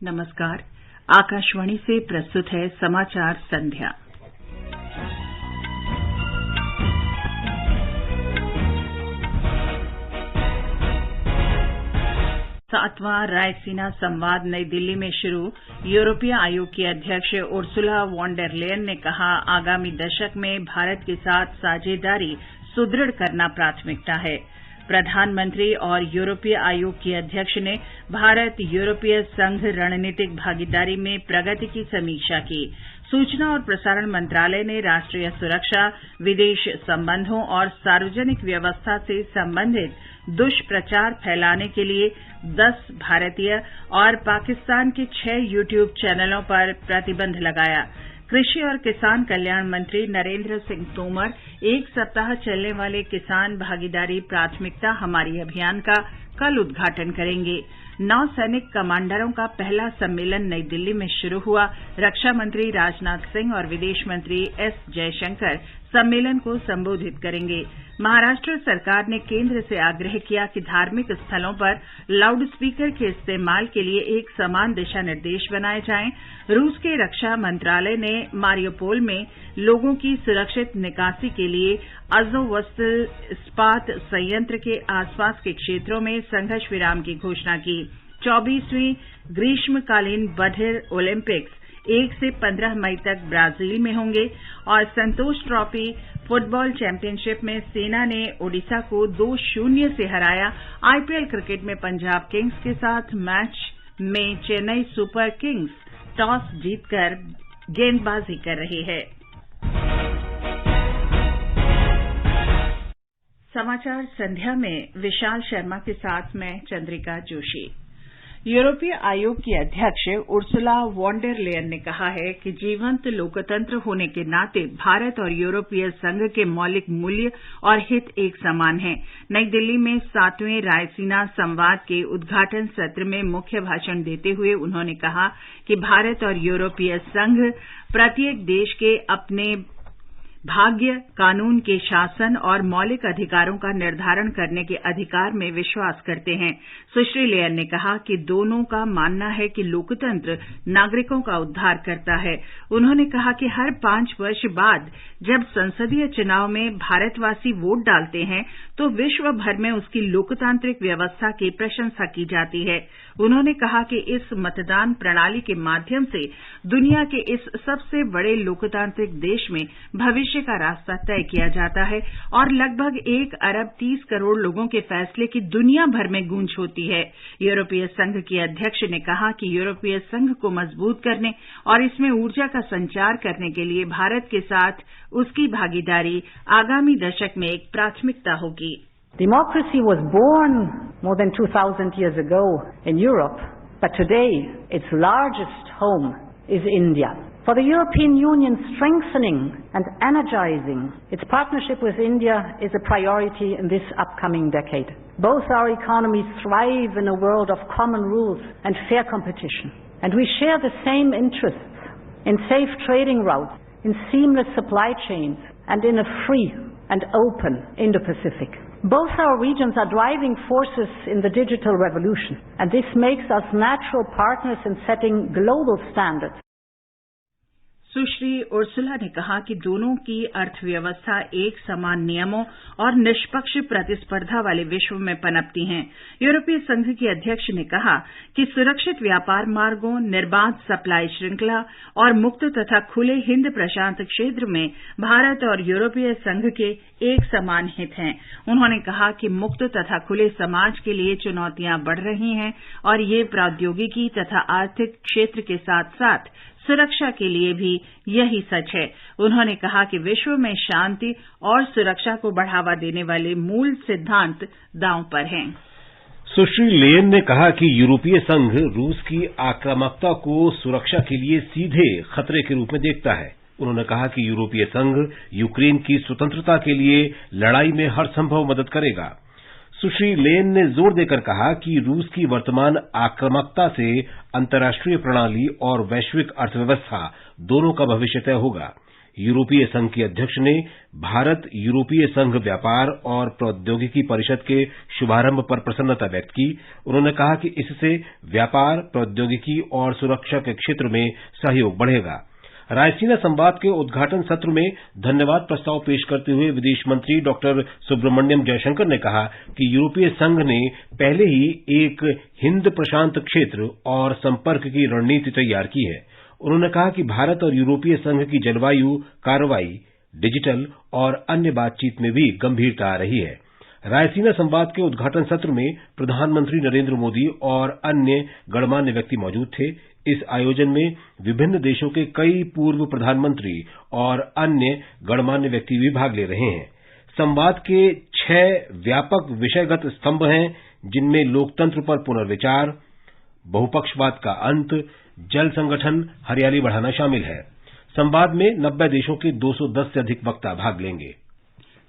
नमस्कार। आकाशवाणी से प्रस्तुत है समाचार संध्या। सातवां रायसीना संवाद नई दिल्ली में शुरू। यूरोपीय आयोग की अध्यक्ष उर्सुला वॉन डेर लेयन ने कहा, आगामी दशक में भारत के साथ साझेदारी सुदृढ़ करना प्राथमिकता है। प्रधानमंत्री और यूरोपीय आयोग की अध्यक्ष ने भारत यूरोपीय संघ रणनीतिक भागीदारी में प्रगति की समीक्षा की। सूचना और प्रसारण मंत्रालय ने राष्ट्रीय सुरक्षा, विदेश संबंधों और सार्वजनिक व्यवस्था से संबंधित दुष्प्रचार फैलाने के लिए 10 भारतीय और पाकिस्तान के 6 यूट्यूब चैनलों पर प्रतिबंध लगाया। कृषि और किसान कल्याण मंत्री नरेंद्र सिंह तोमर एक सप्ताह चलने वाले किसान भागीदारी प्राथमिकता हमारी अभियान का कल उद्घाटन करेंगे। 9 सैनिक कमांडरों का पहला सम्मेलन नई दिल्ली में शुरू हुआ। रक्षा मंत्री राजनाथ सिंह और विदेश मंत्री एस जयशंकर सम्मेलन को संबोधित करेंगे। महाराष्ट्र सरकार ने केंद्र से आग्रह किया कि धार्मिक स्थलों पर लाउड स्पीकर के इस्तेमाल के लिए एक समान दिशा निर्देश बनाए जाएं। रूस के रक्षा मंत्रालय ने मारियोपोल में लोगों की सुरक्षित निकासी के लिए अज़ोवस्ताल इस्पात संयंत्र के आसपास के क्षेत्रों में संघर्ष विराम की घोषणा की। 24वीं ग्रीष्मकालीन बधिर ओलंपिक्स 1 से 15 मई तक ब्राजील में होंगे और संतोष ट्रॉफी फुटबॉल चैंपियनशिप में सेना ने ओडिशा को 2-0 से हराया। आईपीएल क्रिकेट में पंजाब किंग्स के साथ मैच में चेन्नई सुपर किंग्स टॉस जीतकर गेंदबाजी कर रही है। समाचार संध्या में विशाल शर्मा के साथ मैं चंद्रिका जोशी। यूरोपीय आयोग की अध्यक्ष उर्सुला वॉन डेर लेयन ने कहा है कि जीवंत लोकतंत्र होने के नाते भारत और यूरोपीय संघ के मौलिक मूल्य और हित एक समान हैं। नई दिल्ली में 7वें रायसीना संवाद के उद्घाटन सत्र में मुख्य भाषण देते हुए उन्होंने कहा कि भारत और यूरोपीय संघ प्रत्येक देश के अपने भाग्य, कानून के शासन और मौलिक अधिकारों का निर्धारण करने के अधिकार में विश्वास करते हैं। सुश्री लेयन ने कहा कि दोनों का मानना है कि लोकतंत्र नागरिकों का उद्धार करता है। उन्होंने कहा कि हर 5 वर्ष बाद जब संसदीय चुनाव में भारतवासी वोट डालते हैं तो विश्व भर में उसकी लोकतांत्रिक व्यवस्था की प्रशंसा की जाती है। उन्होंने कहा कि इस मतदान प्रणाली के माध्यम से दुनिया के इस सबसे बड़े लोकतांत्रिक देश में भविष्य का रास्ता तय किया जाता है और लगभग 1 अरब 30 करोड़ लोगों के फैसले की दुनिया भर में गूंज होती है। यूरोपीय संघ की अध्यक्ष ने कहा कि यूरोपीय संघ को मजबूत करने और इसमें ऊर्जा का संचार करने के लिए भारत के साथ उसकी भागीदारी आगामी दशक में एक प्राथमिकता होगी। Democracy was born more than 2,000 years ago in Europe, but today its largest home is India. For the European Union, strengthening and energizing its partnership with India is a priority in this upcoming decade. Both our economies thrive in a world of common rules and fair competition, and we share the same interests in safe trading routes, in seamless supply chains, and in a free and open Indo-Pacific. Both our regions are driving forces in the digital revolution, and this makes us natural partners in setting global standards. Sushri Ursula ने कहा कि दोनों की अर्थव्यवस्था एक समान नियमों और निष्पक्ष प्रतिस्पर्धा वाले विश्व में पनपती हैं। यूरोपीय संघ की अध्यक्ष ने कहा कि सुरक्षित व्यापार मार्गों, निर्बाध सप्लाई श्रृंखला और मुक्त तथा खुले हिंद प्रशांत क्षेत्र में भारत और यूरोपीय संघ के एक समान हित हैं। उन्होंने कहा कि मुक्त तथा खुले समाज के लिए चुनौतियां बढ़ रही हैं और ये प्रौद्योगिकी तथा आर्थिक क्षेत्र के साथ साथ सुरक्षा के लिए भी यही सच है। उन्होंने कहा कि विश्व में शांति और सुरक्षा को बढ़ावा देने वाले मूल सिद्धांत दांव पर हैं। सुश्री लेयन ने कहा कि यूरोपीय संघ रूस की आक्रामकता को सुरक्षा के लिए सीधे खतरे के रूप में देखता है। उन्होंने कहा कि यूरोपीय संघ यूक्रेन की स्वतंत्रता के लिए लड़ाई में हर संभव मदद करेगा। सुश्री लेयन ने जोर देकर कहा कि रूस की वर्तमान आक्रामकता से अंतर्राष्ट्रीय प्रणाली और वैश्विक अर्थव्यवस्था दोनों का भविष्य तय होगा। यूरोपीय संघ के अध्यक्ष ने भारत यूरोपीय संघ व्यापार और प्रौद्योगिकी परिषद के शुभारंभ पर प्रसन्नता व्यक्त की। उन्होंने कहा कि इससे व्यापार, प्रौद्योगिकी और सुरक्षा के क्षेत्र में सहयोग बढ़ेगा। रायसीना संवाद के उद्घाटन सत्र में धन्यवाद प्रस्ताव पेश करते हुए विदेश मंत्री डॉक्टर सुब्रमण्यम जयशंकर ने कहा कि यूरोपीय संघ ने पहले ही एक हिंद प्रशांत क्षेत्र और संपर्क की रणनीति तैयार की है। उन्होंने कहा कि भारत और यूरोपीय संघ की जलवायु, कार्रवाई, डिजिटल और अन्य बातचीत में भी गंभीरता आ रही है। रायसीना संवाद के उद्घाटन सत्र में प्रधानमंत्री नरेंद्र मोदी और अन्य गणमान्य व्यक्ति मौजूद थे। इस आयोजन में विभिन्न देशों के कई पूर्व प्रधानमंत्री और अन्य गणमान्य व्यक्ति भी भाग ले रहे हैं। संवाद के 6 व्यापक विषयगत स्तंभ हैं, जिनमें लोकतंत्र पर पुनर्विचार, बहुपक्षवाद का अंत, जल संगठन, हरियाली बढ़ाना शामिल है। संवाद में 90 देशों के 210 से अधिक वक्ता भाग लेंगे।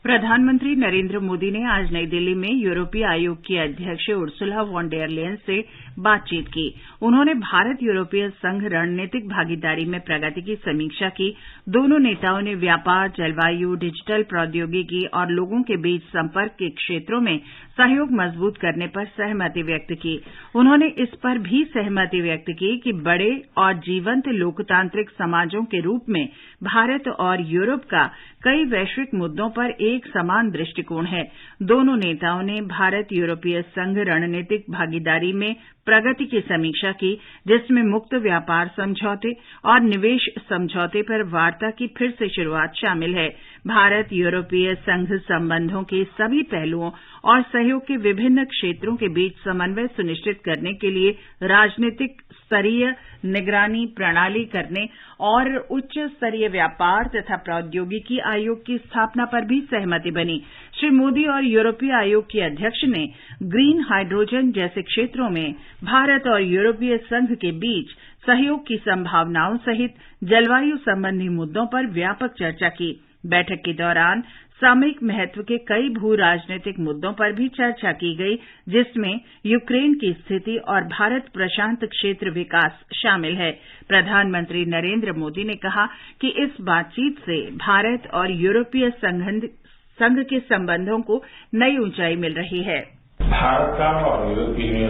प्रधानमंत्री नरेंद्र मोदी ने आज नई दिल्ली में यूरोपीय आयोग की अध्यक्ष उर्सुला वॉन डेर लेयन से बातचीत की। उन्होंने भारत यूरोपीय संघ रणनीतिक भागीदारी में प्रगति की समीक्षा की। दोनों नेताओं ने व्यापार, जलवायु, डिजिटल प्रौद्योगिकी और लोगों के बीच संपर्क के क्षेत्रों में सहयोग मजबूत करने पर सहमति व्यक्त की। उन्होंने इस पर भी सहमति व्यक्त की कि बड़े और जीवंत लोकतांत्रिक समाजों के रूप में भारत और यूरोप का कई वैश्विक मुद्दों पर एक समान दृष्टिकोण है। दोनों नेताओं ने भारत यूरोपीय संघ रणनीतिक भागीदारी में प्रगति की समीक्षा की, जिसमें मुक्त व्यापार समझौते और निवेश समझौते पर वार्ता की फिर से शुरुआत शामिल है। भारत यूरोपीय संघ संबंधों के सभी पहलुओं और सहयोग के विभिन्न क्षेत्रों के बीच समन्वय सुनिश्चित करने के लिए राजनीतिक स्तरीय निगरानी प्रणाली करने और उच्च स्तरीय व्यापार तथा प्रौद्योगिकी आयोग की स्थापना पर भी सहमति बनी। श्री मोदी और यूरोपीय आयोग के अध्यक्ष ने ग्रीन हाइड्रोजन जैसे क्षेत्रों में भारत और यूरोपीय संघ के बीच सहयोग की संभावनाओं सहित जलवायु संबंधी मुद्दों पर व्यापक चर्चा की। बैठक के दौरान सामयिक महत्व के कई भू राजनीतिक मुद्दों पर भी चर्चा की गई, जिसमें यूक्रेन की स्थिति और भारत प्रशांत क्षेत्र विकास शामिल है। प्रधानमंत्री नरेंद्र मोदी ने कहा कि इस बातचीत से भारत और यूरोपीय संघ के संबंधों को नई ऊंचाई मिल रही है। भारत का और यूरोपीय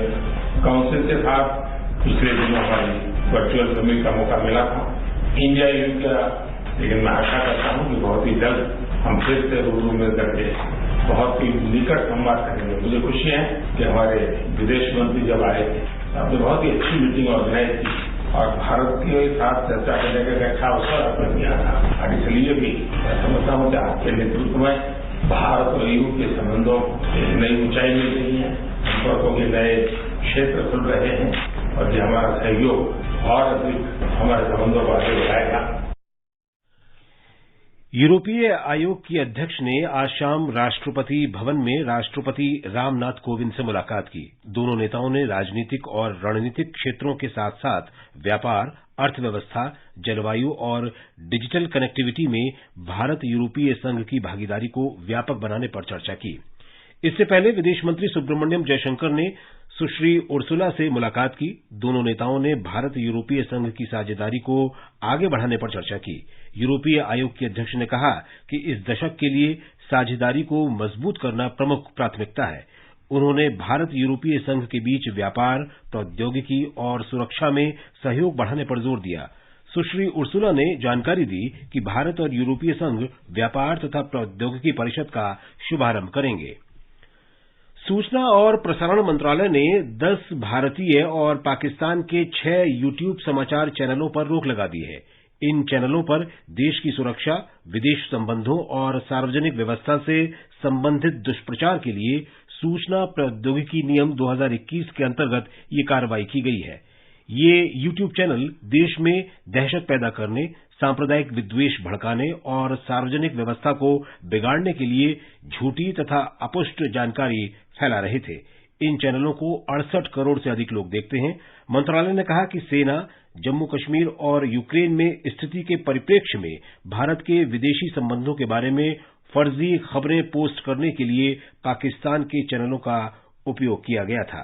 काउंसिल के साथ पिछले दिनों हमारी वर्चुअल समिट का मौका मिला था। इंडिया यूज का, लेकिन मैं आशा करता हूं कि बहुत ही जल्द हम फिर से रूबरू मिल करके बहुत ही निकट संवाद करेंगे। मुझे खुशी है कि हमारे विदेश मंत्री जब आए थे, आपने बहुत ही अच्छी मीटिंग ऑर्गेनाइज की और भारत के साथ चर्चा करने का एक अच्छा अवसर आपने दिया था। और इसलिए भी मैं समझता हूं कि आपके नेतृत्व में भारत और यूरोप के संबंधों एक नई ऊंचाई मिल रही है, संपर्कों के नए क्षेत्र खुल रहे हैं और ये हमारा सहयोग और अधिक हमारे संबंधों को आगे बढ़ाएगा। यूरोपीय आयोग की अध्यक्ष ने आज शाम राष्ट्रपति भवन में राष्ट्रपति रामनाथ कोविंद से मुलाकात की। दोनों नेताओं ने राजनीतिक और रणनीतिक क्षेत्रों के साथ साथ व्यापार, अर्थव्यवस्था, जलवायु और डिजिटल कनेक्टिविटी में भारत यूरोपीय संघ की भागीदारी को व्यापक बनाने पर चर्चा की। इससे पहले विदेश मंत्री सुब्रमण्यम जयशंकर ने सुश्री उर्सुला से मुलाकात की। दोनों नेताओं ने भारत यूरोपीय संघ की साझेदारी को आगे बढ़ाने पर चर्चा की। यूरोपीय आयोग के अध्यक्ष ने कहा कि इस दशक के लिए साझेदारी को मजबूत करना प्रमुख प्राथमिकता है। उन्होंने भारत यूरोपीय संघ के बीच व्यापार, प्रौद्योगिकी और सुरक्षा में सहयोग बढ़ाने पर जोर दिया। सुश्री उर्सुला ने जानकारी दी कि भारत और यूरोपीय संघ व्यापार तथा प्रौद्योगिकी परिषद का शुभारंभ करेंगे। सूचना और प्रसारण मंत्रालय ने 10 भारतीय और पाकिस्तान के 6 यूट्यूब समाचार चैनलों पर रोक लगा दी है। इन चैनलों पर देश की सुरक्षा, विदेश संबंधों और सार्वजनिक व्यवस्था से संबंधित दुष्प्रचार के लिए सूचना प्रौद्योगिकी नियम 2021 के अंतर्गत ये कार्रवाई की गई है। ये यूट्यूब चैनल देश में दहशत पैदा करने, सांप्रदायिक विद्वेष भड़काने और सार्वजनिक व्यवस्था को बिगाड़ने के लिए झूठी तथा अपुष्ट जानकारी फैला रहे थे। इन चैनलों को 68 करोड़ से अधिक लोग देखते हैं। मंत्रालय ने कहा कि सेना जम्मू कश्मीर और यूक्रेन में स्थिति के परिप्रेक्ष्य में भारत के विदेशी संबंधों के बारे में फर्जी खबरें पोस्ट करने के लिए पाकिस्तान के चैनलों का उपयोग किया गया था।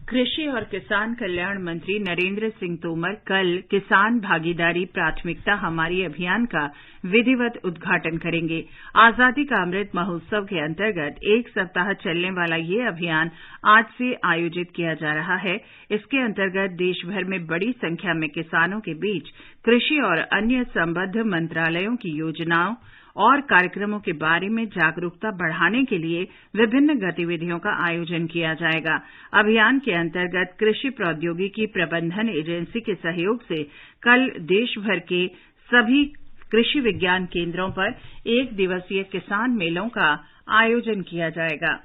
कृषि और किसान कल्याण मंत्री नरेंद्र सिंह तोमर कल किसान भागीदारी प्राथमिकता हमारी अभियान का विधिवत उद्घाटन करेंगे। आजादी का अमृत महोत्सव के अंतर्गत एक सप्ताह चलने वाला ये अभियान आज से आयोजित किया जा रहा है। इसके अंतर्गत देश भर में बड़ी संख्या में किसानों के बीच कृषि और अन्य संबद्ध मंत्रालयों की योजनाओं और कार्यक्रमों के बारे में जागरूकता बढ़ाने के लिए विभिन्न गतिविधियों का आयोजन किया जाएगा। अभियान के अंतर्गत कृषि प्रौद्योगिकी प्रबंधन एजेंसी के सहयोग से कल देश भर के सभी कृषि विज्ञान केंद्रों पर एक दिवसीय किसान मेलों का आयोजन किया जाएगा।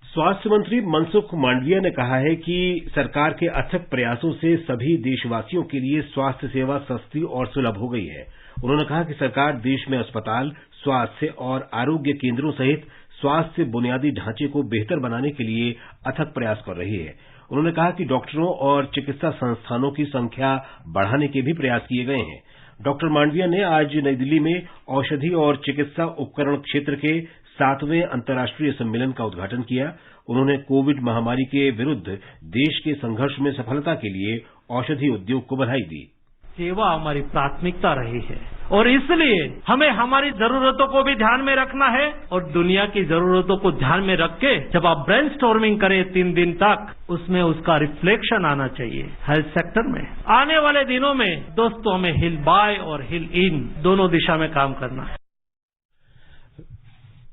स्वास्थ्य मंत्री मनसुख मांडविया ने कहा है कि सरकार के अथक प्रयासों से सभी देशवासियों के लिए स्वास्थ्य सेवा सस्ती और सुलभ हो गई है। उन्होंने कहा कि सरकार देश में अस्पताल, स्वास्थ्य और आरोग्य केंद्रों सहित स्वास्थ्य बुनियादी ढांचे को बेहतर बनाने के लिए अथक प्रयास कर रही है। उन्होंने कहा कि डॉक्टरों और चिकित्सा संस्थानों की संख्या बढ़ाने के भी प्रयास किए गए हैं। डॉक्टर मांडविया ने आज नई दिल्ली में औषधि और चिकित्सा उपकरण क्षेत्र के 7वें अंतर्राष्ट्रीय सम्मेलन का उद्घाटन किया। उन्होंने कोविड महामारी के विरुद्ध देश के संघर्ष में सफलता के लिए औषधि उद्योग को बधाई दी। सेवा हमारी प्राथमिकता रही है और इसलिए हमें हमारी जरूरतों को भी ध्यान में रखना है और दुनिया की जरूरतों को ध्यान में रख के जब आप ब्रेनस्टॉर्मिंग करें 3 दिन तक, उसमें उसका रिफ्लेक्शन आना चाहिए हेल्थ सेक्टर में। आने वाले दिनों में दोस्तों हमें हिल बाय और हिल इन दोनों दिशा में काम करना है।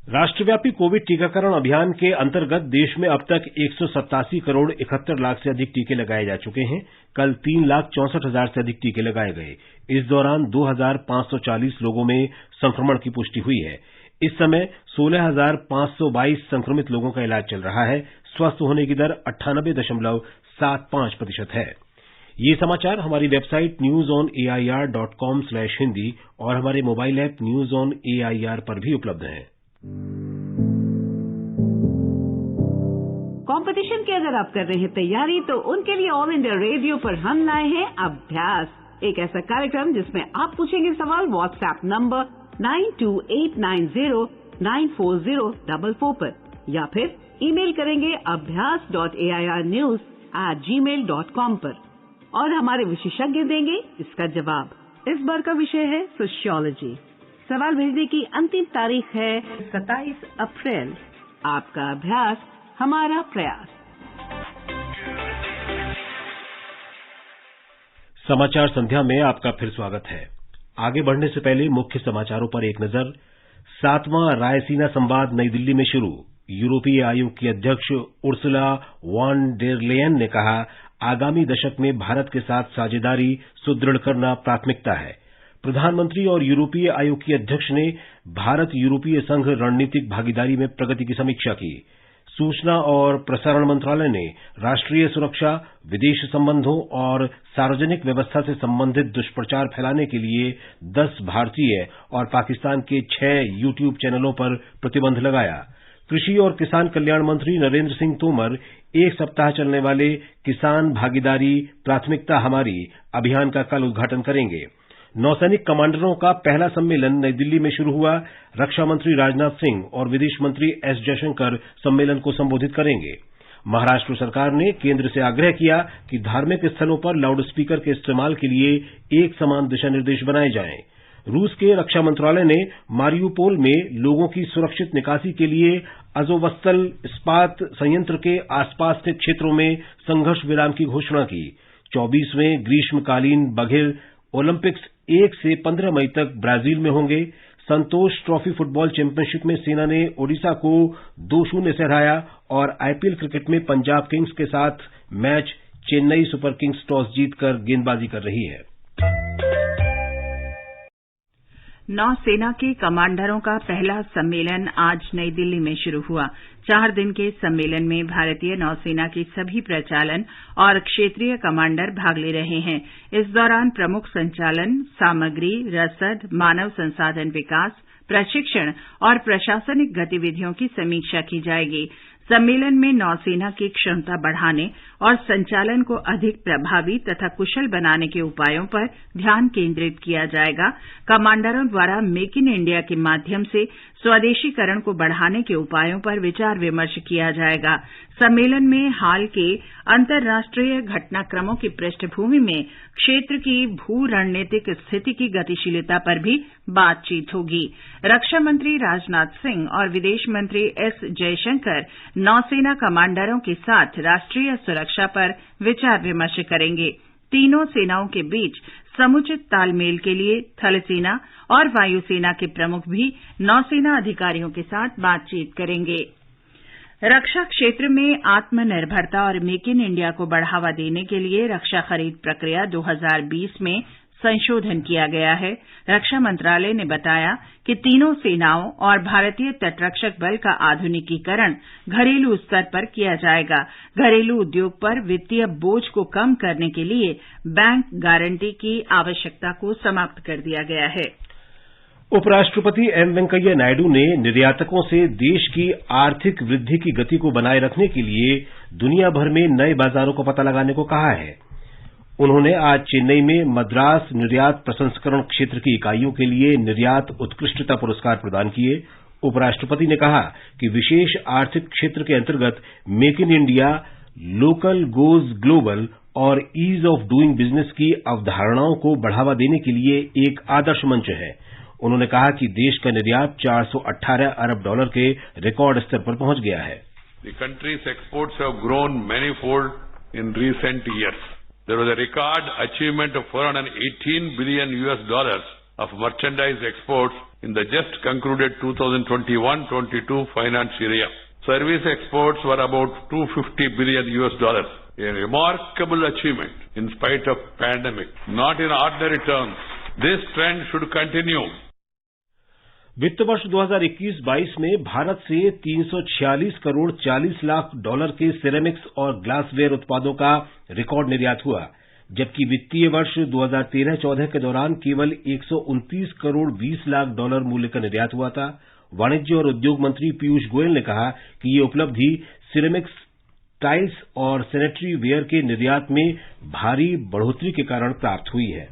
राष्ट्रव्यापी कोविड टीकाकरण अभियान के अंतर्गत देश में अब तक 187 करोड़ 71 लाख से अधिक टीके लगाए जा चुके हैं। कल 3,64,000 से अधिक टीके लगाए गए। इस दौरान 2,540 लोगों में संक्रमण की पुष्टि हुई है। इस समय 16,522 संक्रमित लोगों का इलाज चल रहा है। स्वस्थ होने की दर 98.75% है। ये समाचार हमारी वेबसाइट newsonair.com/hindi और हमारे mobile app news on AIR पर भी उपलब्ध हैं। कंपटीशन की अगर आप कर रहे हैं तैयारी, तो उनके लिए ऑल इंडिया रेडियो पर हम लाए हैं अभ्यास, एक ऐसा कार्यक्रम जिसमें आप पूछेंगे सवाल व्हाट्सएप नंबर 9289094044 पर या फिर ईमेल करेंगे abhyas.airnews@gmail.com पर और हमारे विशेषज्ञ देंगे इसका जवाब। इस बार का विषय है सोशियोलॉजी। सवाल भेजने की अंतिम तारीख है 27 अप्रैल। आपका अभ्यास हमारा प्रयास। समाचार संध्या में आपका फिर स्वागत है। आगे बढ़ने से पहले मुख्य समाचारों पर एक नजर। 7वां रायसीना संवाद नई दिल्ली में शुरू। यूरोपीय आयोग की अध्यक्ष उर्सुला वॉन डेर लेयन ने कहा, आगामी दशक में भारत के साथ साझेदारी सुदृढ़ करना प्राथमिकता है। प्रधानमंत्री और यूरोपीय आयोग की अध्यक्ष ने भारत यूरोपीय संघ रणनीतिक भागीदारी में प्रगति की समीक्षा की। सूचना और प्रसारण मंत्रालय ने राष्ट्रीय सुरक्षा, विदेश संबंधों और सार्वजनिक व्यवस्था से संबंधित दुष्प्रचार फैलाने के लिए 10 भारतीय और पाकिस्तान के 6 यूट्यूब चैनलों पर प्रतिबंध लगाया। कृषि और किसान कल्याण मंत्री नरेंद्र सिंह तोमर एक सप्ताह चलने वाले किसान भागीदारी प्राथमिकता हमारी अभियान का कल उद्घाटन करेंगे। नौसैनिक कमांडरों का पहला सम्मेलन नई दिल्ली में शुरू हुआ। रक्षा मंत्री राजनाथ सिंह और विदेश मंत्री एस जयशंकर सम्मेलन को संबोधित करेंगे। महाराष्ट्र सरकार ने केंद्र से आग्रह किया कि धार्मिक स्थलों पर लाउड स्पीकर के इस्तेमाल के लिए एक समान दिशा निर्देश बनाए जाएं। रूस के रक्षा मंत्रालय ने मारियुपोल में लोगों की सुरक्षित निकासी के लिए अजोवस्तल इस्पात संयंत्र के आसपास के क्षेत्रों में संघर्ष विराम की घोषणा की। 24वें ग्रीष्मकालीन बघेल ओलंपिक्स 1 से 15 मई तक ब्राजील में होंगे। संतोष ट्रॉफी फुटबॉल चैंपियनशिप में सेना ने ओडिशा को 2-0 से हराया और आईपीएल क्रिकेट में पंजाब किंग्स के साथ match Chennai super Kings toss जीतकर गेंदबाजी कर रही है। नौसेना के कमांडरों का पहला सम्मेलन आज नई दिल्ली में शुरू हुआ। 4 दिन के सम्मेलन में भारतीय नौसेना के सभी प्रचालन और क्षेत्रीय कमांडर भाग ले रहे हैं। इस दौरान प्रमुख संचालन, सामग्री, रसद, मानव संसाधन विकास, प्रशिक्षण और प्रशासनिक गतिविधियों की समीक्षा की जाएगी। सम्मेलन में नौसेना की क्षमता बढ़ाने और संचालन को अधिक प्रभावी तथा कुशल बनाने के उपायों पर ध्यान केंद्रित किया जाएगा। कमांडरों द्वारा मेक इन इंडिया के माध्यम से स्वदेशीकरण को बढ़ाने के उपायों पर विचार विमर्श किया जाएगा। सम्मेलन में हाल के अंतर्राष्ट्रीय घटनाक्रमों की पृष्ठभूमि में क्षेत्र की भू रणनीतिक स्थिति की गतिशीलता पर भी बातचीत होगी। रक्षा मंत्री राजनाथ सिंह और विदेश मंत्री एस जयशंकर नौसेना कमांडरों के साथ राष्ट्रीय सुरक्षा पर विचार विमर्श करेंगे। तीनों सेनाओं के बीच समुचित तालमेल के लिए थल सेना और वायुसेना के प्रमुख भी नौसेना अधिकारियों के साथ बातचीत करेंगे। रक्षा क्षेत्र में आत्मनिर्भरता और मेक इन इंडिया को बढ़ावा देने के लिए रक्षा खरीद प्रक्रिया 2020 में संशोधन किया गया है। रक्षा मंत्रालय ने बताया कि तीनों सेनाओं और भारतीय तटरक्षक बल का आधुनिकीकरण घरेलू स्तर पर किया जाएगा। घरेलू उद्योग पर वित्तीय बोझ को कम करने के लिए बैंक गारंटी की आवश्यकता को समाप्त कर दिया गया है। उपराष्ट्रपति एम वेंकैया नायडू ने निर्यातकों से देश की आर्थिक वृद्धि की गति को बनाए रखने के लिए दुनिया भर में नए बाजारों का पता लगाने को कहा है। उन्होंने आज चेन्नई में मद्रास निर्यात प्रसंस्करण क्षेत्र की इकाइयों के लिए निर्यात उत्कृष्टता पुरस्कार प्रदान किए। उपराष्ट्रपति ने कहा कि विशेष आर्थिक क्षेत्र के अंतर्गत make in India, local goes global और ईज ऑफ डूइंग बिजनेस की अवधारणाओं को बढ़ावा देने के लिए एक आदर्श मंच है। उन्होंने कहा कि देश का निर्यात $418 अरब के रिकॉर्ड स्तर पर पहुंच गया है। The country's exports have grown manifold in recent years. There was a record achievement of $418 billion of merchandise exports in the just concluded 2021-22 financial year. Service exports were about $250 billion, a remarkable achievement in spite of pandemic. Not in ordinary terms. This trend should continue. वित्त वर्ष 2021-22 में भारत से $346 करोड़ 40 लाख के ceramics और glassware उत्पादों का record निर्यात हुआ, जबकि वित्तीय वर्ष 2013-14 के दौरान केवल $129 करोड़ 20 लाख मूल्य का निर्यात हुआ था। वाणिज्य और उद्योग मंत्री पीयूष गोयल ने कहा कि ये उपलब्धि सिरेमिक्स, टाइल्स और सैनिटरी वेयर के निर्यात में भारी बढ़ोतरी के कारण प्राप्त हुई है।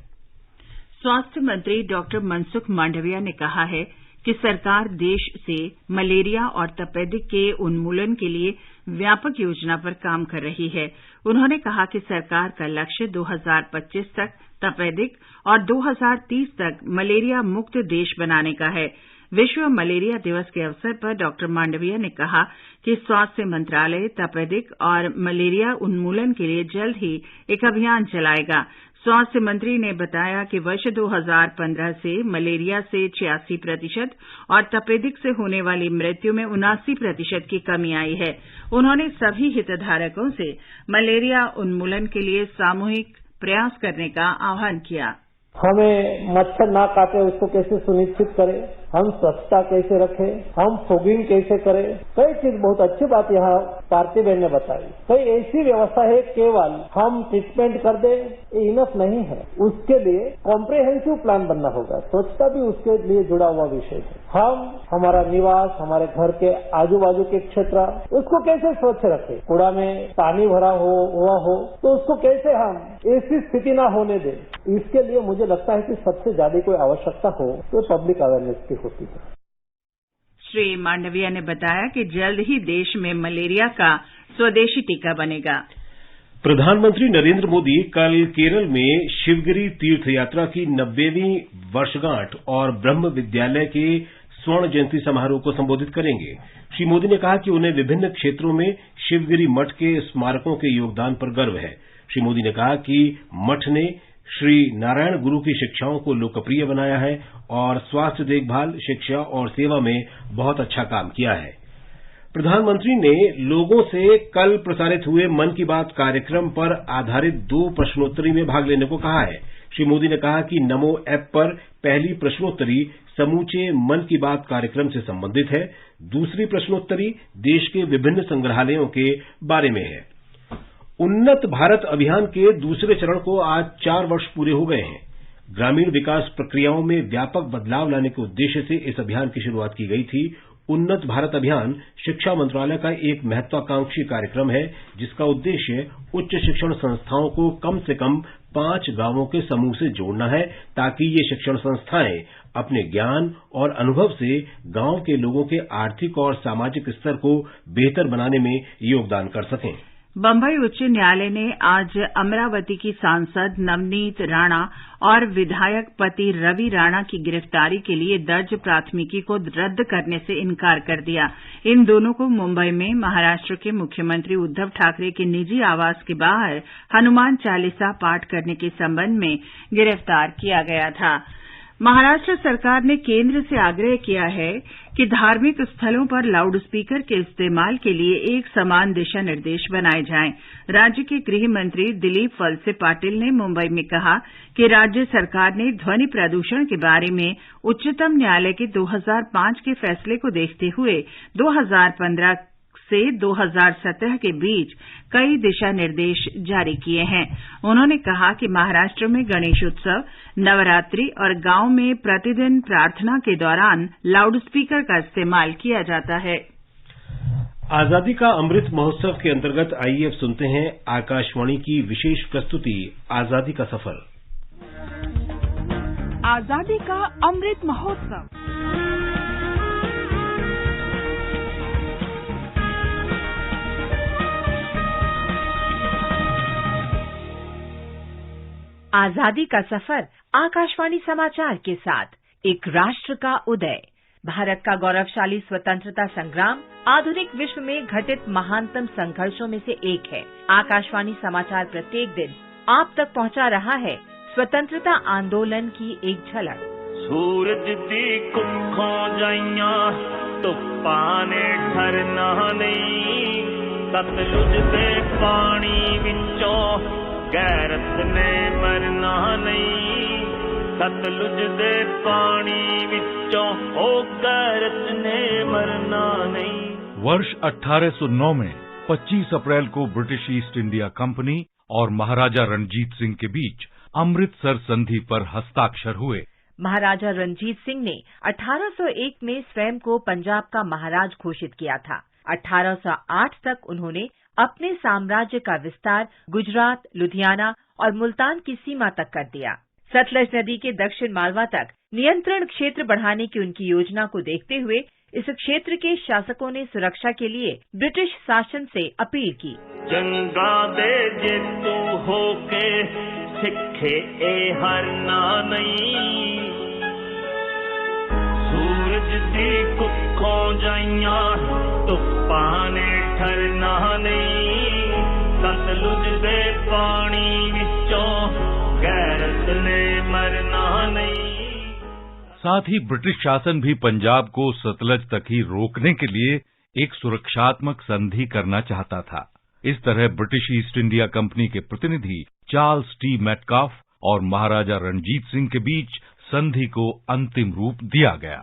स्वास्थ्य मंत्री डॉक्टर मनसुख मांडविया ने कहा है कि सरकार देश से मलेरिया और तपेदिक के उन्मूलन के लिए व्यापक योजना पर काम कर रही है। उन्होंने कहा कि सरकार का लक्ष्य 2025 तक तपेदिक और 2030 तक मलेरिया मुक्त देश बनाने का है। विश्व मलेरिया दिवस के अवसर पर डॉक्टर मांडविया ने कहा कि स्वास्थ्य मंत्रालय तपेदिक और मलेरिया उन्मूलन के लिए जल्द ही एक अभियान चलाएगा। स्वास्थ्य मंत्री ने बताया कि वर्ष 2015 से मलेरिया से 86% और तपेदिक से होने वाली मृत्यु में 79% की कमी आई है। उन्होंने सभी हितधारकों से मलेरिया उन्मूलन के लिए सामूहिक प्रयास करने का आह्वान किया। हमें मच्छर ना काटे उसको कैसे सुनिश्चित करें, हम स्वच्छता कैसे रखें, हम फॉगिंग कैसे करें, कई चीज बहुत अच्छी बात यहाँ पार्थिबेन ने बताई। कई ऐसी व्यवस्था है केवल हम ट्रीटमेंट कर दे ये इनफ नहीं है, उसके लिए कॉम्प्रिहेंसिव प्लान बनना होगा। स्वच्छता भी उसके लिए जुड़ा हुआ विषय है। हम हमारा निवास, हमारे घर के आजू बाजू के क्षेत्र उसको कैसे स्वच्छ रखें, कूड़ा में पानी भरा हुआ हो तो उसको कैसे हम ऐसी स्थिति ना होने दें। इसके लिए मुझे लगता है कि सबसे ज्यादा कोई आवश्यकता हो तो पब्लिक अवेयरनेस की होती है। श्री मांडविया ने बताया कि जल्द ही देश में मलेरिया का स्वदेशी टीका बनेगा। प्रधानमंत्री नरेंद्र मोदी कल केरल में शिवगिरी तीर्थ यात्रा की 90वीं वर्षगांठ और ब्रह्म विद्यालय के स्वर्ण जयंती समारोह को संबोधित करेंगे। श्री मोदी ने कहा कि उन्हें विभिन्न क्षेत्रों में शिवगिरी मठ के स्मारकों के योगदान पर गर्व है। श्री मोदी ने कहा कि मठ ने श्री नारायण गुरु की शिक्षाओं को लोकप्रिय बनाया है और स्वास्थ्य देखभाल, शिक्षा और सेवा में बहुत अच्छा काम किया है। प्रधानमंत्री ने लोगों से कल प्रसारित हुए मन की बात कार्यक्रम पर आधारित 2 प्रश्नोत्तरी में भाग लेने को कहा है। श्री मोदी ने कहा कि नमो ऐप पर पहली प्रश्नोत्तरी समूचे मन की बात कार्यक्रम से संबंधित है, दूसरी प्रश्नोत्तरी देश के विभिन्न संग्रहालयों के बारे में है। उन्नत भारत अभियान के दूसरे चरण को आज 4 वर्ष पूरे हो गए हैं। ग्रामीण विकास प्रक्रियाओं में व्यापक बदलाव लाने के उद्देश्य से इस अभियान की शुरुआत की गई थी। उन्नत भारत अभियान शिक्षा मंत्रालय का एक महत्वाकांक्षी कार्यक्रम है जिसका उद्देश्य उच्च शिक्षण संस्थाओं को कम से कम 5 गांवों के समूह से जोड़ना है ताकि ये शिक्षण संस्थाएं अपने ज्ञान और अनुभव से गांव के लोगों के आर्थिक और सामाजिक स्तर को बेहतर बनाने में योगदान कर सकें। बंबई उच्च न्यायालय ने आज अमरावती की सांसद नवनीत राणा और विधायक पति रवि राणा की गिरफ्तारी के लिए दर्ज प्राथमिकी को रद्द करने से इनकार कर दिया। इन दोनों को मुंबई में महाराष्ट्र के मुख्यमंत्री उद्धव ठाकरे के निजी आवास के बाहर हनुमान चालीसा पाठ करने के संबंध में गिरफ्तार किया गया था। महाराष्ट्र सरकार ने केंद्र से आग्रह किया है कि धार्मिक स्थलों पर लाउड स्पीकर के इस्तेमाल के लिए एक समान दिशा निर्देश बनाए जाएं। राज्य के गृह मंत्री दिलीप वलसे पाटिल ने मुंबई में कहा कि राज्य सरकार ने ध्वनि प्रदूषण के बारे में उच्चतम न्यायालय के 2005 के फैसले को देखते हुए 2015 से 2017 के बीच कई दिशा निर्देश जारी किए हैं। उन्होंने कहा कि महाराष्ट्र में गणेश उत्सव, नवरात्रि और गांव में प्रतिदिन प्रार्थना के दौरान लाउड स्पीकर का इस्तेमाल किया जाता है। आजादी का अमृत महोत्सव के अंतर्गत आइए अब सुनते हैं आकाशवाणी की विशेष प्रस्तुति आजादी का सफर। आजादी का अमृत महोत्सव। आजादी का सफर आकाशवाणी समाचार के साथ एक राष्ट्र का उदय। भारत का गौरवशाली स्वतंत्रता संग्राम आधुनिक विश्व में घटित महानतम संघर्षों में से एक है। आकाशवाणी समाचार प्रत्येक दिन आप तक पहुंचा रहा है स्वतंत्रता आंदोलन की एक झलक। सूरज दी कुखों जाइया तो पाने ठरना नहीं, सतलुज दे पानी विचों गैरत ने मरना नहीं, सतलुज दे पानी विचों ओ गैरत ने मरना नहीं। वर्ष 1809 में 25 अप्रैल को ब्रिटिश ईस्ट इंडिया कंपनी और महाराजा रणजीत सिंह के बीच अमृतसर संधि पर हस्ताक्षर हुए। महाराजा रणजीत सिंह ने 1801 में स्वयं को पंजाब का महाराज घोषित किया था। 1808 तक उन्होंने अपने साम्राज्य का विस्तार गुजरात, लुधियाना और मुल्तान की सीमा तक कर दिया। सतलज नदी के दक्षिण मालवा तक नियंत्रण क्षेत्र बढ़ाने की उनकी योजना को देखते हुए इस क्षेत्र के शासकों ने सुरक्षा के लिए ब्रिटिश शासन से अपील की। जंगा दे जे तू होके सिखे ए हरना नहीं, सूरज दी कुखों जाइया तो पाने ठरना नहीं, सतलुज दे पानी विचों गैरत ने मरना नहीं। साथ ही ब्रिटिश शासन भी पंजाब को सतलज तक ही रोकने के लिए एक सुरक्षात्मक संधि करना चाहता था। इस तरह ब्रिटिश ईस्ट इंडिया कंपनी के प्रतिनिधि चार्ल्स टी मेटकाफ और महाराजा रणजीत सिंह के बीच संधि को अंतिम रूप दिया गया।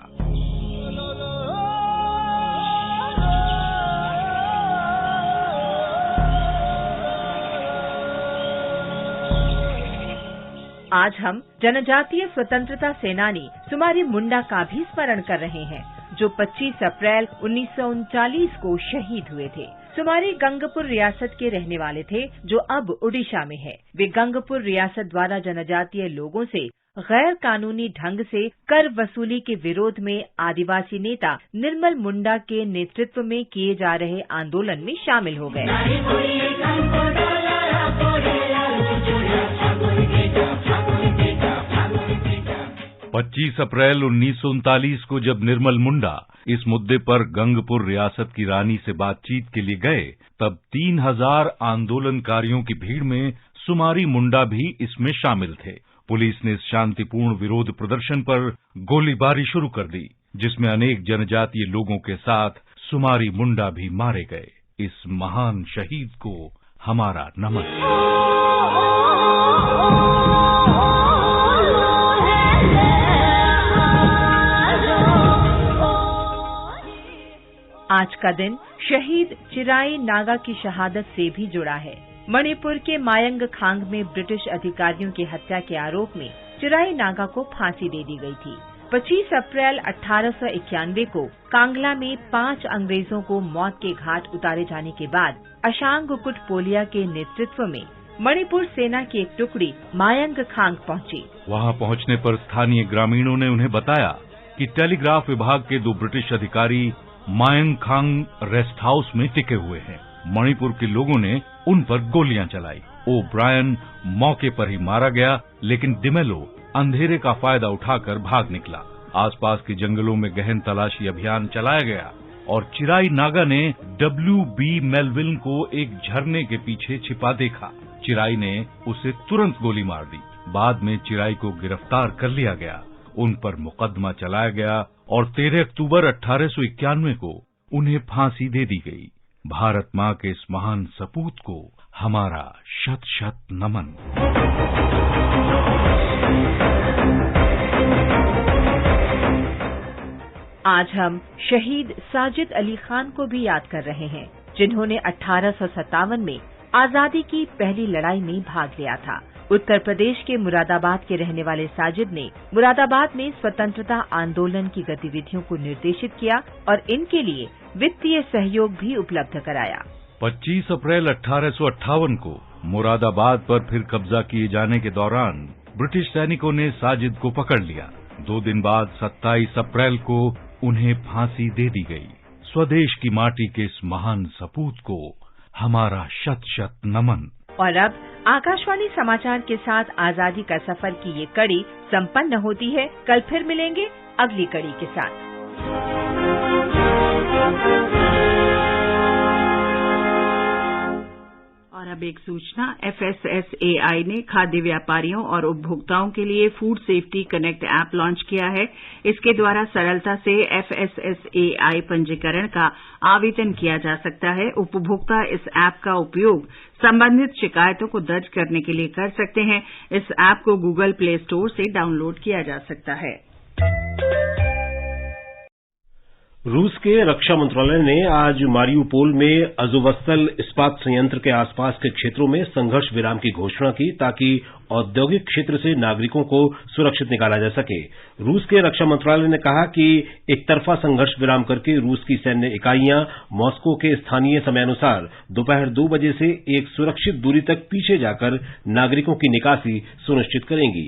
आज हम जनजातीय स्वतंत्रता सेनानी सुमारी मुंडा का भी स्मरण कर रहे हैं, जो 25 अप्रैल 1939 को शहीद हुए थे। सुमारी गंगपुर रियासत के रहने वाले थे, जो अब ओडिशा में है। वे गंगपुर रियासत द्वारा जनजातीय लोगों से गैर कानूनी ढंग से कर वसूली के विरोध में आदिवासी नेता निर्मल मुंडा के नेतृत्व में किए जा रहे आंदोलन में शामिल हो गए। 25 अप्रैल 1939 को जब निर्मल मुंडा इस मुद्दे पर गंगपुर रियासत की रानी से बातचीत के लिए गए, तब 3000 आंदोलनकारियों की भीड़ में सुमारी मुंडा भी इसमें शामिल थे। पुलिस ने इस शांतिपूर्ण विरोध प्रदर्शन पर गोलीबारी शुरू कर दी, जिसमें अनेक जनजातीय लोगों के साथ सुमारी मुंडा भी मारे गए। इस महान शहीद को हमारा नमन। आज का दिन शहीद चिराई नागा की शहादत से भी जुड़ा है। मणिपुर के मायंग खांग में ब्रिटिश अधिकारियों की हत्या के आरोप में चिराई नागा को फांसी दे दी गई थी। 25 अप्रैल 1891 को कांगला में 5 अंग्रेजों को मौत के घाट उतारे जाने के बाद अशांगकुट पोलिया के नेतृत्व में मणिपुर सेना की एक टुकड़ी मायंग खांग पहुंची। वहां पहुंचने पर स्थानीय ग्रामीणों ने उन्हें बताया कि टेलीग्राफ विभाग के 2 ब्रिटिश अधिकारी मायंग खांग रेस्ट हाउस में टिके हुए हैं। मणिपुर के लोगों ने उन पर गोलियां चलाई। ओब्रायन मौके पर ही मारा गया, लेकिन डिमेलो अंधेरे का फायदा उठाकर भाग निकला। आसपास के जंगलों में गहन तलाशी अभियान चलाया गया और चिराई नागा ने W.B. मेलविल को एक झरने के पीछे छिपा देखा। चिराई ने उसे तुरंत गोली मार दी। बाद में चिराई को गिरफ्तार कर लिया गया, उन पर मुकदमा चलाया गया और 13 अक्टूबर 1891 को उन्हें फांसी दे दी गई। भारत माँ के इस महान सपूत को हमारा शत शत नमन। आज हम शहीद साजिद अली खान को भी याद कर रहे हैं, जिन्होंने 1857 में आजादी की पहली लड़ाई में भाग लिया था। उत्तर प्रदेश के मुरादाबाद के रहने वाले साजिद ने मुरादाबाद में स्वतंत्रता आंदोलन की गतिविधियों को निर्देशित किया और इनके लिए वित्तीय सहयोग भी उपलब्ध कराया। 25 अप्रैल 1858 को मुरादाबाद पर फिर कब्जा किए जाने के दौरान ब्रिटिश सैनिकों ने साजिद को पकड़ लिया। 2 दिन बाद 27 अप्रैल को उन्हें फांसी दे दी गई। स्वदेश की माटी के इस महान सपूत को हमारा शत शत नमन। और अब आकाशवाणी समाचार के साथ आजादी का सफर की ये कड़ी संपन्न होती है। कल फिर मिलेंगे अगली कड़ी के साथ। और अब एक सूचना, FSSAI ने खाद्य व्यापारियों और उपभोक्ताओं के लिए food safety connect app launch किया है। इसके द्वारा सरलता से FSSAI पंजीकरण का आवेदन किया जा सकता है। उपभोक्ता इस ऐप का उपयोग संबंधित शिकायतों को दर्ज करने के लिए कर सकते हैं। इस ऐप को गूगल प्ले स्टोर से डाउनलोड किया जा सकता है। रूस के रक्षा मंत्रालय ने आज मारियुपोल में अज़ोवस्ताल इस्पात संयंत्र के आसपास के क्षेत्रों में संघर्ष विराम की घोषणा की, ताकि औद्योगिक क्षेत्र से नागरिकों को सुरक्षित निकाला जा सके। रूस के रक्षा मंत्रालय ने कहा कि एक तरफा संघर्ष विराम करके रूस की सैन्य इकाइयां मॉस्को के स्थानीय समयानुसार दोपहर 2 बजे से एक सुरक्षित दूरी तक पीछे जाकर नागरिकों की निकासी सुनिश्चित करेंगी।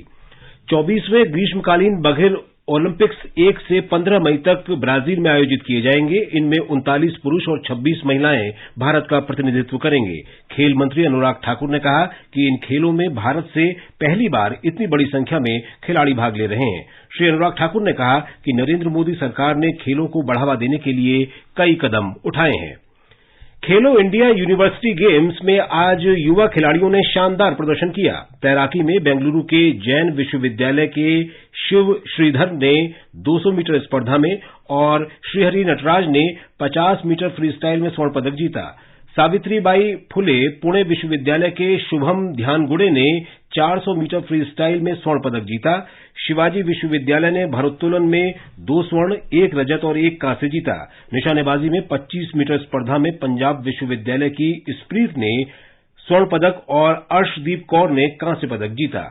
24वें ग्रीष्मकालीन बघेल ओलंपिक्स 1 से 15 मई तक ब्राजील में आयोजित किए जाएंगे। इनमें 39 पुरुष और 26 महिलाएं भारत का प्रतिनिधित्व करेंगे। खेल मंत्री अनुराग ठाकुर ने कहा कि इन खेलों में भारत से पहली बार इतनी बड़ी संख्या में खिलाड़ी भाग ले रहे हैं। श्री अनुराग ठाकुर ने कहा कि नरेंद्र मोदी सरकार ने खेलों को बढ़ावा देने के लिए कई कदम उठाए हैं। खेलो इंडिया यूनिवर्सिटी गेम्स में आज युवा खिलाड़ियों ने शानदार प्रदर्शन किया। तैराकी में बेंगलुरु के जैन विश्वविद्यालय के शिव श्रीधर ने 200 मीटर स्पर्धा में और श्रीहरि नटराज ने 50 मीटर फ्रीस्टाइल में स्वर्ण पदक जीता। सावित्रीबाई फुले पुणे विश्वविद्यालय के शुभम ध्यानगुड़े ने 400 मीटर फ्रीस्टाइल में स्वर्ण पदक जीता। शिवाजी विश्वविद्यालय ने भारोत्तोलन में 2 स्वर्ण, 1 रजत और 1 कांस्य जीता। निशानेबाजी में 25 मीटर स्पर्धा में पंजाब विश्वविद्यालय की स्प्रीत ने स्वर्ण पदक और अर्शदीप कौर ने कांस्य पदक जीता।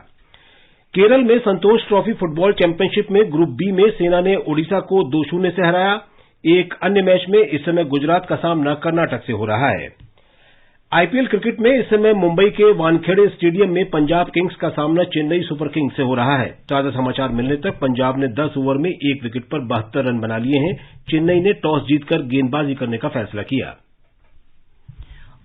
केरल में संतोष ट्रॉफी फुटबॉल चैंपियनशिप में ग्रुप बी में सेना ने ओडिशा को 2-0 से हराया। एक अन्य मैच में इस समय गुजरात का सामना कर्नाटक से हो रहा है। आईपीएल क्रिकेट में इस समय मुंबई के वानखेड़े स्टेडियम में पंजाब किंग्स का सामना चेन्नई सुपर किंग्स से हो रहा है। ताजा समाचार मिलने तक पंजाब ने 10 ओवर में 1 विकेट पर 72 रन बना लिए हैं। चेन्नई ने टॉस जीतकर गेंदबाजी करने का फैसला किया।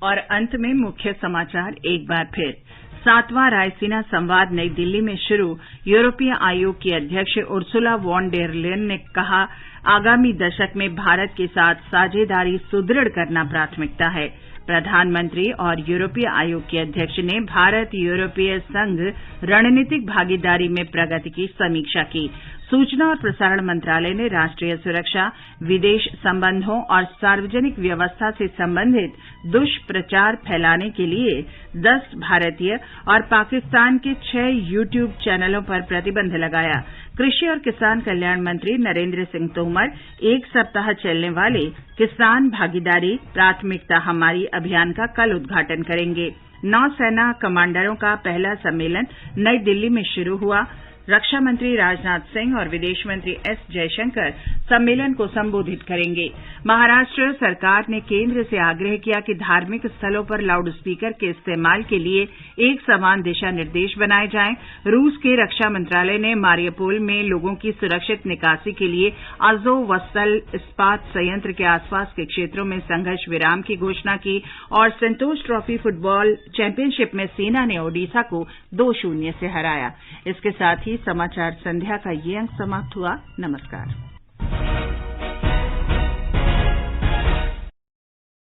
और अंत में मुख्य समाचार एक बार फिर। 7वां रायसीना संवाद नई दिल्ली में शुरू। यूरोपीय आयोग की अध्यक्ष उर्सुला वॉन डेर लेयन ने कहा, आगामी दशक में भारत के साथ साझेदारी सुदृढ़ करना प्राथमिकता है। प्रधानमंत्री और यूरोपीय आयोग के अध्यक्ष ने भारत यूरोपीय संघ रणनीतिक भागीदारी में प्रगति की समीक्षा की। सूचना और प्रसारण मंत्रालय ने राष्ट्रीय सुरक्षा, विदेश संबंधों और सार्वजनिक व्यवस्था से संबंधित दुष्प्रचार फैलाने के लिए 10 भारतीय और पाकिस्तान के 6 यूट्यूब चैनलों पर प्रतिबंध लगाया। कृषि और किसान कल्याण मंत्री नरेंद्र सिंह तोमर 1 सप्ताह चलने वाले किसान भागीदारी प्राथमिकता हमारी अभियान का कल उद्घाटन करेंगे। नौसेना कमांडरों का पहला सम्मेलन नई दिल्ली में शुरू हुआ। रक्षा मंत्री राजनाथ सिंह और विदेश मंत्री एस जयशंकर सम्मेलन को संबोधित करेंगे। महाराष्ट्र सरकार ने केंद्र से आग्रह किया कि धार्मिक स्थलों पर लाउड स्पीकर के इस्तेमाल के लिए एक समान दिशा निर्देश बनाए जाएं। रूस के रक्षा मंत्रालय ने मारियोपोल में लोगों की सुरक्षित निकासी के लिए अज़ोवस्ताल इस्पात संयंत्र के आसपास के क्षेत्रों में संघर्ष विराम की घोषणा की और संतोष ट्रॉफी फुटबॉल चैंपियनशिप में सेना ने ओडिशा को 2-0 से हराया। इसके साथ ही समाचार संध्या का ये अंक समाप्त हुआ। नमस्कार।